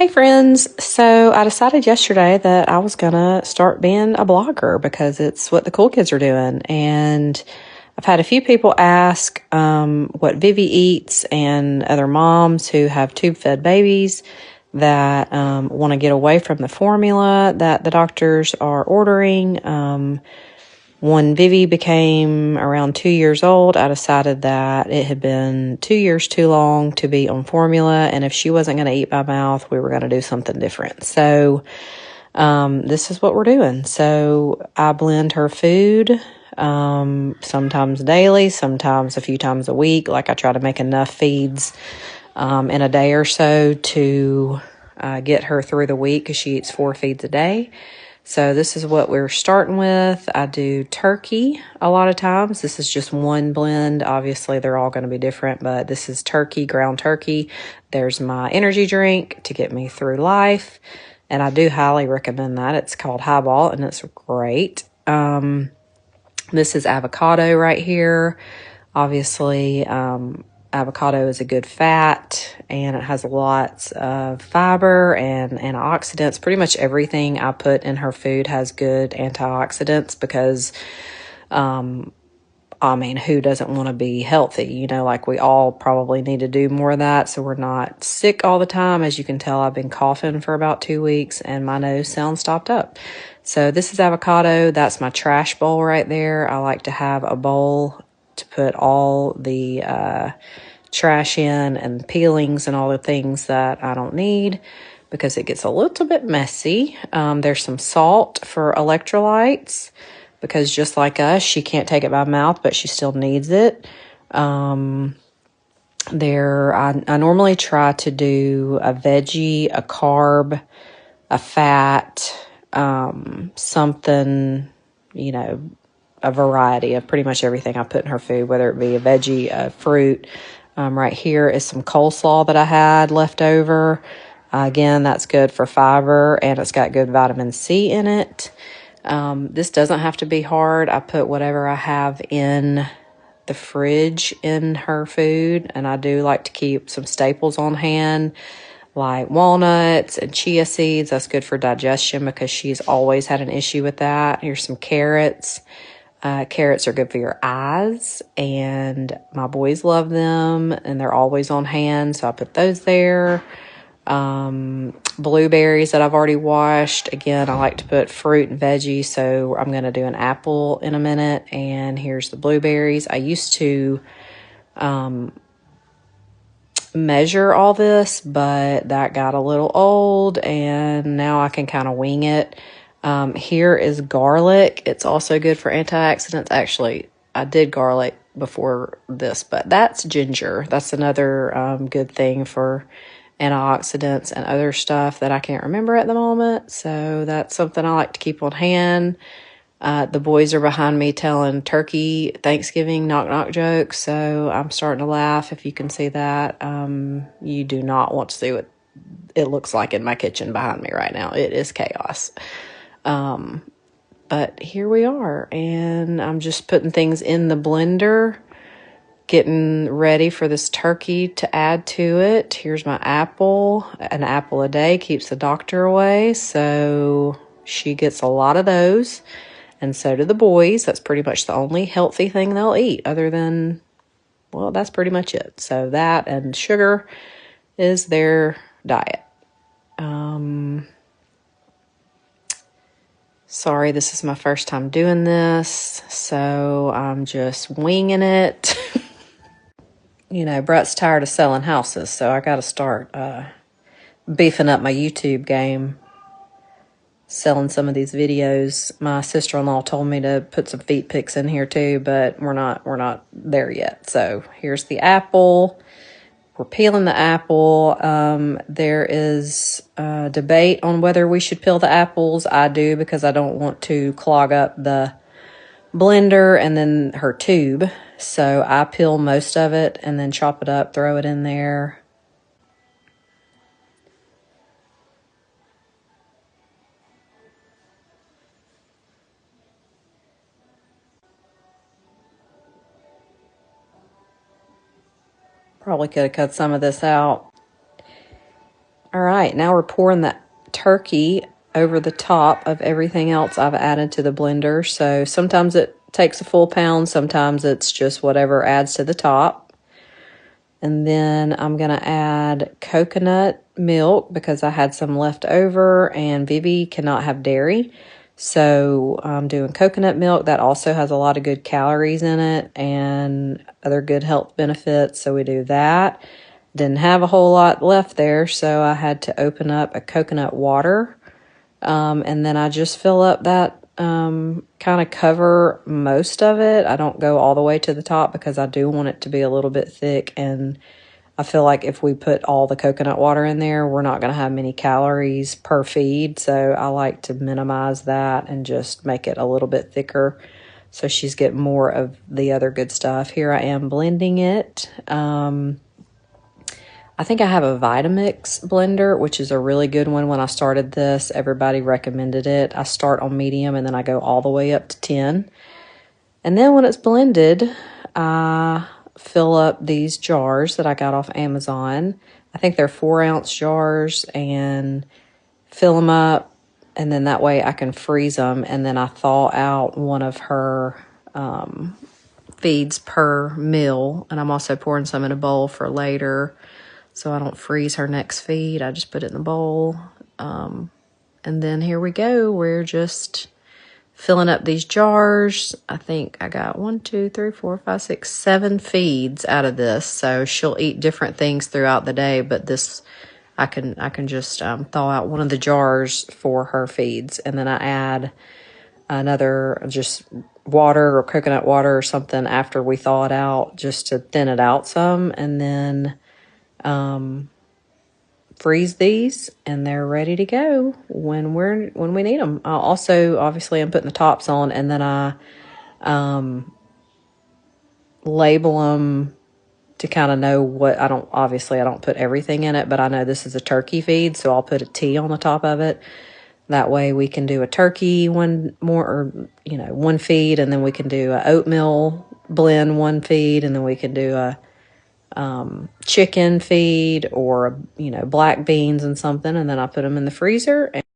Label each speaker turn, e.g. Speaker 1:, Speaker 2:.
Speaker 1: Hey friends, so I decided yesterday that I was gonna start being a blogger because it's what the cool kids are doing. And I've had a few people ask what Vivi eats, and other moms who have tube fed babies that want to get away from the formula that the doctors are ordering. When Vivi became around 2 years old, I decided that it had been 2 years too long to be on formula. And if she wasn't going to eat by mouth, we were going to do something different. So this is what we're doing. So I blend her food sometimes daily, sometimes a few times a week. Like I try to make enough feeds in a day or so to get her through the week because she eats 4 feeds a day. So this is what we're starting with. I do turkey a lot of times. This is just one blend. Obviously, they're all going to be different, but this is turkey, ground turkey. There's my energy drink to get me through life, and I do highly recommend that. It's called Highball, and it's great. This is avocado right here. Obviously, avocado is a good fat, and it has lots of fiber and antioxidants. Pretty much everything I put in her food has good antioxidants because, who doesn't want to be healthy? You know, like we all probably need to do more of that so we're not sick all the time. As you can tell, I've been coughing for about 2 weeks and my nose sounds stopped up. So this is avocado. That's my trash bowl right there. I like to have a bowl to put all the trash in and peelings and all the things that I don't need because it gets a little bit messy. There's some salt for electrolytes because just like us, she can't take it by mouth, but she still needs it. I normally try to do a veggie, a carb, a fat, something, a variety of pretty much everything I put in her food, whether it be a veggie, a fruit. Right here is some coleslaw that I had left over. Again, that's good for fiber, and it's got good vitamin C in it. This doesn't have to be hard. I put whatever I have in the fridge in her food, and I do like to keep some staples on hand, like walnuts and chia seeds. That's good for digestion because she's always had an issue with that. Here's some carrots. Carrots are good for your eyes, and my boys love them, and they're always on hand, so I put those there. Blueberries that I've already washed. Again, I like to put fruit and veggies, so I'm going to do an apple in a minute, and here's the blueberries. I used to measure all this, but that got a little old, and now I can kind of wing it. Here is garlic. It's also good for antioxidants. Actually, I did garlic before this, but that's ginger. That's another good thing for antioxidants and other stuff that I can't remember at the moment. So that's something I like to keep on hand. The boys are behind me telling turkey Thanksgiving knock-knock jokes, so I'm starting to laugh if you can see that. You do not want to see what it looks like in my kitchen behind me right now. It is chaos. But here we are, and I'm just putting things in the blender, getting ready for this turkey to add to it. Here's my apple. An apple a day keeps the doctor away, so she gets a lot of those, and so do the boys. That's pretty much the only healthy thing they'll eat other than, well, that's pretty much it. So that and sugar is their diet. Sorry, this is my first time doing this, so I'm just winging it. Brett's tired of selling houses, so I got to start beefing up my YouTube game, selling some of these videos. My sister-in-law told me to put some feet pics in here too, but we're not there yet. So here's the apple. We're peeling the apple. There is a debate on whether we should peel the apples. I do because I don't want to clog up the blender and then her tube. So I peel most of it and then chop it up, throw it in there. Probably could have cut some of this out. All right, now we're pouring the turkey over the top of everything else I've added to the blender. So sometimes it takes a full pound, sometimes it's just whatever adds to the top. And then I'm going to add coconut milk because I had some left over, and Vivi cannot have dairy. So I'm doing coconut milk. That also has a lot of good calories in it and other good health benefits. So we do that. Didn't have a whole lot left there, so I had to open up a coconut water. And then I just fill up that, kind of cover most of it. I don't go all the way to the top because I do want it to be a little bit thick. And I feel like if we put all the coconut water in there, we're not going to have many calories per feed. So I like to minimize that and just make it a little bit thicker so she's getting more of the other good stuff. Here I am blending it. I think I have a Vitamix blender, which is a really good one. When I started this, everybody recommended it. I start on medium and then I go all the way up to 10. And then when it's blended, I fill up these jars that I got off Amazon. I think they're 4-ounce jars, and fill them up. And then that way I can freeze them. And then I thaw out one of her feeds per meal. And I'm also pouring some in a bowl for later, so I don't freeze her next feed. I just put it in the bowl. And then here we go. We're just filling up these jars. I think I got 1, 2, 3, 4, 5, 6, 7 feeds out of this. So she'll eat different things throughout the day, but this I can just thaw out one of the jars for her feeds. And then I add another just water or coconut water or something after we thaw it out, just to thin it out some. And then freeze these, and they're ready to go when we need them. Also, obviously, I'm putting the tops on, and then I label them to kind of know what I don't put everything in it, but I know this is a turkey feed, so I'll put a T on the top of it. That way we can do a turkey one feed, and then we can do a oatmeal blend one feed, and then we can do a chicken feed or black beans and something, and then I put them in the freezer